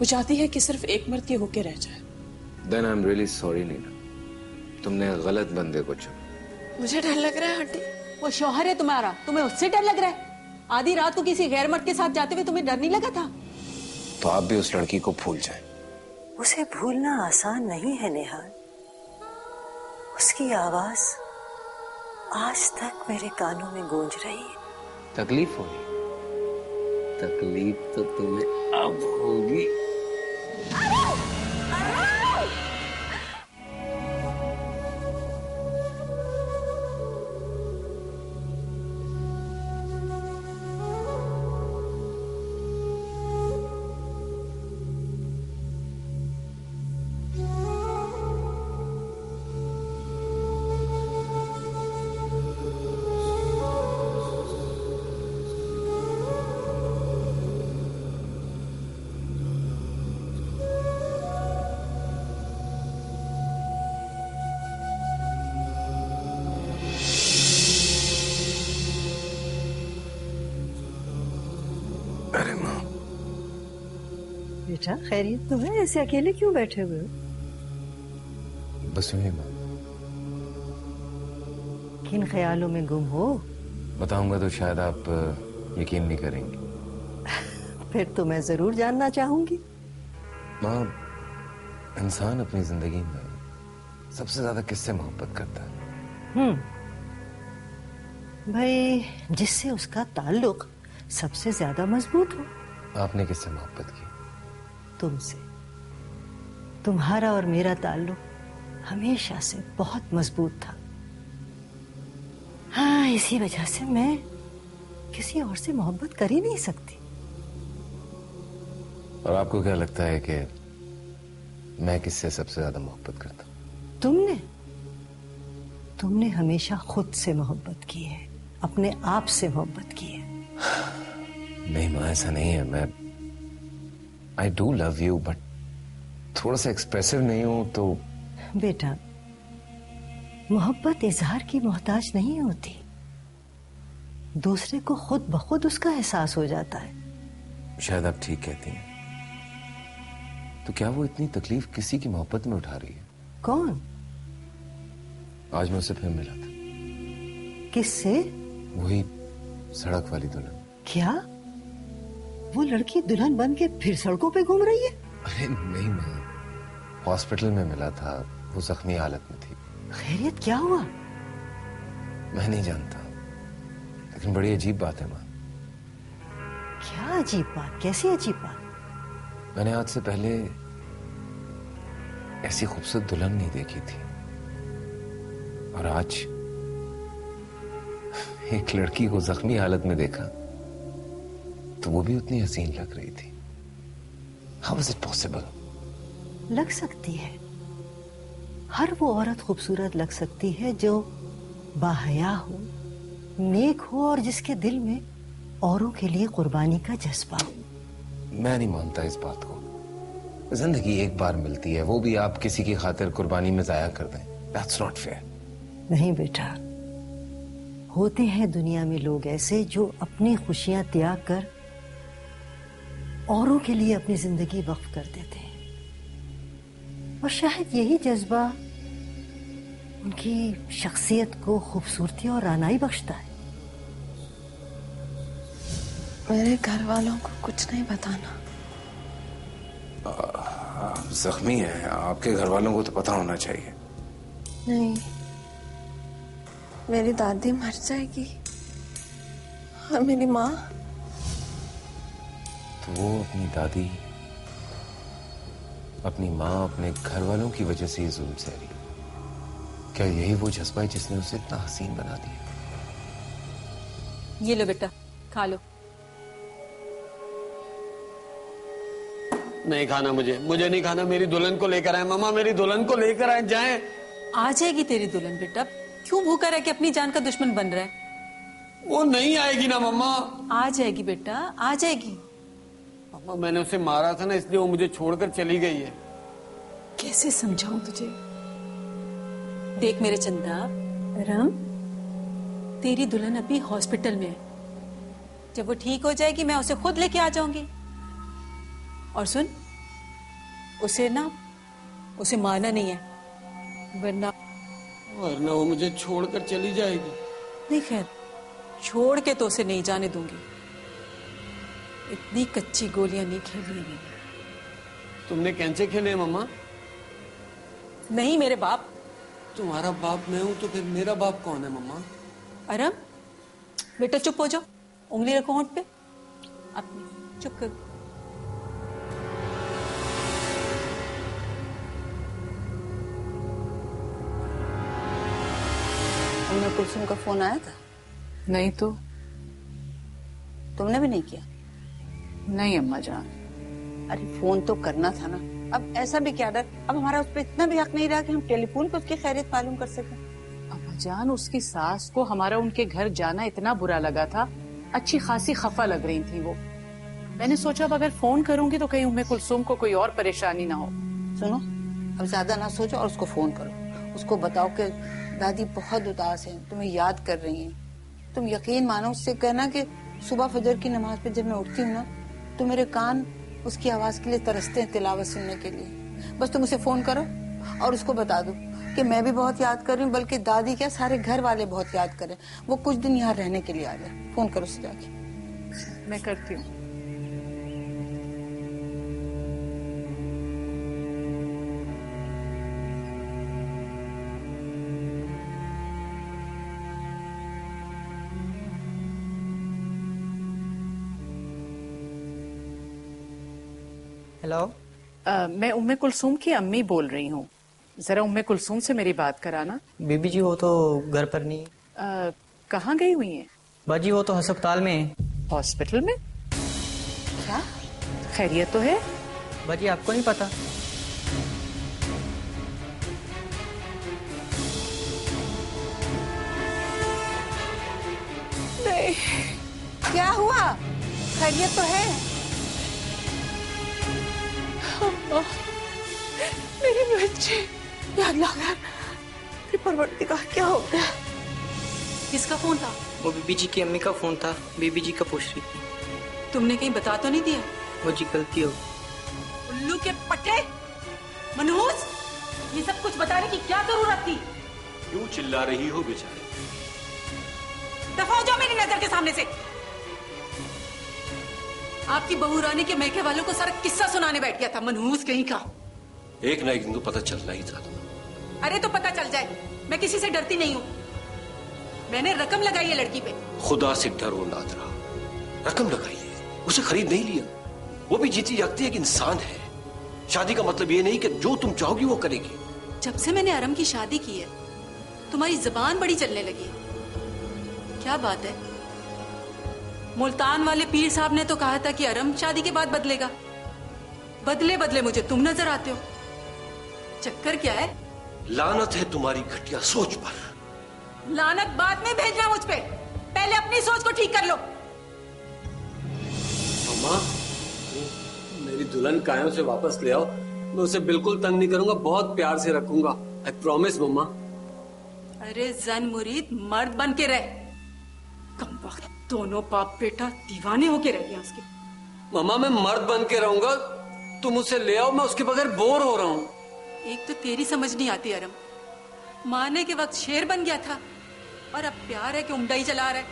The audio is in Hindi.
वो चाहती है कि सिर्फ एक मर्द के होके रह जाए। Then I'm really sorry Neena, तुमने गलत बंदे को चुना। मुझे डर लग रहा है आंटी। वो शौहर है तुम्हारा, तुम्हें उससे डर लग रहा है? आधी रात को किसी गैर मर्द के साथ जाते हुए तुम्हें डर नहीं लगा था? तो आप भी उस लड़की को भूल जाएं। उसे भूलना आसान नहीं है निहाल। उसकी आवाज आज तक मेरे कानों में गूंज रही है। तकलीफ होगी, तकलीफ तो तुम्हें अब होगी। अरे माँ। बेटा खैरियत तो है? ऐसे अकेले क्यों बैठे हुए हो? बस यूं ही माँ। किन ख्यालों में गुम हो? बताऊंगा तो शायद आप यकीन नहीं करेंगे। फिर तो मैं जरूर जानना चाहूंगी। माँ, इंसान अपनी जिंदगी में सबसे ज्यादा किससे मोहब्बत करता है? भाई जिससे उसका ताल्लुक सबसे ज्यादा मजबूत हो। आपने किससे मोहब्बत की? तुमसे। तुम्हारा और मेरा ताल्लुक हमेशा से बहुत मजबूत था। हाँ, इसी वजह से मैं किसी और से मोहब्बत कर ही नहीं सकती। और आपको क्या लगता है कि मैं किससे सबसे ज्यादा मोहब्बत करता हूँ? तुमने हमेशा खुद से मोहब्बत की है, अपने आप से मोहब्बत की है। नहीं माँ, ऐसा नहीं है। मैं I do love you, but थोड़ा सा एक्सप्रेसिव नहीं हूं तो। बेटा, मोहब्बत इजहार की मोहताज नहीं होती। दूसरे को खुद ब खुद उसका एहसास हो जाता है। शायद आप ठीक कहती हैं। तो क्या वो इतनी तकलीफ किसी की मोहब्बत में उठा रही है? कौन? आज मैं उससे फिर मिला था। किससे? वही सड़क वाली दुल्हन। क्या वो लड़की दुल्हन बन के फिर सड़कों पे घूम रही है? अरे नहीं माँ, हॉस्पिटल में मिला था। वो जख्मी हालत में थी। खैरियत क्या हुआ? मैं नहीं जानता, लेकिन बड़ी अजीब बात है माँ। क्या अजीब बात? कैसी अजीब बात? मैंने आज से पहले ऐसी खूबसूरत दुल्हन नहीं देखी थी, और आज एक लड़की को जख्मी हालत में देखा तो वो भी उतनी हसीन लग रही थी। How is it possible? लग सकती है। हर वो औरत खूबसूरत लग सकती है जो बाहया हो, नेक हो और जिसके दिल में औरों के लिए कुर्बानी का जज्बा हो। मैं नहीं मानता इस बात को। जिंदगी एक बार मिलती है, वो भी आप किसी की खातिर कुर्बानी में जाया कर दें। That's not fair. नहीं बेटा, होते हैं दुनिया में लोग ऐसे जो अपनी खुशियां त्याग कर औरों के लिए अपनी जिंदगी वक्फ कर देते हैं, और शायद यही जज्बा उनकी शख्सियत को खूबसूरती और रानाई बख्शता है। मेरे घर वालों को कुछ नहीं बताना। आप जख्मी हैं, आपके घर वालों को तो पता होना चाहिए। नहीं, मेरी दादी मर जाएगी और मेरी माँ। तो वो अपनी दादी, अपनी माँ, अपने घर वालों की वजह से ये जुल्म सह रही। क्या यही वो जज्बा है जिसने उसे इतना हसीन बना दिया? ये लो बेटा, खा लो। नहीं खाना, मुझे नहीं खाना। मेरी दुल्हन को लेकर आए मम्मा, मेरी दुल्हन को लेकर आए। जाएं। आ जाएगी तेरी दुल्हन बेटा, क्यों भूखा रह के अपनी जान का दुश्मन बन रहा है? वो नहीं आएगी ना मम्मा। आ जाएगी बेटा, आ जाएगी। मम्मा, मैंने उसे मारा था ना, इसलिए वो मुझे छोड़कर चली गई है। कैसे समझाऊं तुझे? देख मेरे चंदा, राम, तेरी दुल्हन अभी हॉस्पिटल में है। जब वो ठीक हो जाएगी मैं उसे खुद लेके आ जाऊंगी। और सुन, उसे मारना नहीं है, वरना वो मुझे छोड़कर चली जाएगी। नहीं, खैर छोड़ के तो उसे नहीं जाने दूंगी। इतनी कच्ची गोलियां नहीं खेलनी है मैंने। तुमने कैसे खेले मम्मा? नहीं मेरे बाप। तुम्हारा बाप मैं हूं तो फिर मेरा बाप कौन है मम्मा? अरम बेटा चुप हो जाओ, उंगली रखो होंठ पे अपनी, चुप करो। उम्मे कुलसुम का फोन आया था? नहीं तो। तुमने भी नहीं किया? नहीं अम्मा जान। अरे फोन तो करना था ना। अब ऐसा भी क्या डर, अब हमारा उस पर इतना भी हक नहीं रहा कि हम टेलीफोन पे उसकी खैरियत मालूम कर सकें। अम्मा जान, उसकी सास को हमारा उनके घर जाना इतना बुरा लगा था, अच्छी खासी खफा लग रही थी वो। मैंने सोचा अब अगर फोन करूंगी तो कहीं उम्मे कुलसुम को कोई और परेशानी ना हो। सुनो, अब ज्यादा ना सोचो और उसको फोन करो। उसको बताओ कि दादी बहुत उदास है, तुम्हें याद कर रही हैं। तुम यकीन मानो, उससे कहना कि सुबह फजर की नमाज पे जब मैं उठती हूँ ना तो मेरे कान उसकी आवाज के लिए तरसते हैं, तिलावत सुनने के लिए। बस तुम उसे फोन करो और उसको बता दो कि मैं भी बहुत याद कर रही हूँ, बल्कि दादी क्या सारे घर वाले बहुत याद कर रहे हैं। वो कुछ दिन यहाँ रहने के लिए आ जाए। फोन करो उसे जाके। मैं करती हूँ। हेलो, मैं उम्मे कुलसुम की अम्मी बोल रही हूँ। जरा उम्मे कुलसुम से मेरी बात कराना। बीबी जी वो तो घर पर नहीं। कहाँ गई हुई हैं? बाजी वो तो अस्पताल में है। हॉस्पिटल में? क्या खैरियत तो है? बाजी आपको नहीं पता? नहीं। क्या हुआ? खैरियत तो है? मेरे बच्चे। या अल्लाह, परवरदिगार क्या हो गया? किसका फोन था? वो बीबी जी की अम्मी का फोन था। बीबी जी का पूछ रही थी। तुमने कहीं बता तो नहीं दिया? वो जी गलती हो। उल्लू के पट्टे, मनहूस, ये सब कुछ बताने की क्या जरूरत थी? क्यों चिल्ला रही हो बेचारे? दफा हो जाओ मेरी नजर के सामने से। आपकी बहू रानी के मैके वालों को सारा किस्सा सुनाने बैठ गया था, मनहूस कहीं का। एक ना एक दिन तो पता चलना ही था। अरे तो पता चल जाए, मैं किसी से डरती नहीं हूँ। मैंने रकम लगाई है लड़की पे। खुदा से डरो नादरा, रकम लगाई है, उसे खरीद नहीं लिया। वो भी जीती जागती एक इंसान है। शादी का मतलब ये नहीं कि जो तुम चाहोगी वो करेगी। जब से मैंने अरम की शादी की है तुम्हारी जबान बड़ी चलने लगी। क्या बात है? मुल्तान वाले पीर साहब ने तो कहा था कि अरम शादी के बाद बदलेगा। बदले बदले मुझे तुम नजर आते हो। चक्कर क्या है? लानत है तुम्हारी घटिया सोच पर। लानत बाद में भेजना मुझ पे, पहले अपनी सोच को ठीक कर लो। मम्मा, मेरी दुल्हन कायों से वापस ले आओ। मैं उसे बिल्कुल तंग नहीं करूंगा, बहुत प्यार से रखूंगा। आई प्रॉमिस मम्मा। अरे जन मुरीद मर्द बन के रह। कम वक्त दोनों बाप बेटा दीवाने होके रह गया उसके। मम्मा मैं मर्द बन के रहूंगा, तुम उसे ले आओ। मैं उसके बगैर बोर हो रहा हूँ। एक तो तेरी समझ नहीं आती अरम, मारने के वक्त शेर बन गया था और अब प्यार है कि उमड़ा ही चला रहा है।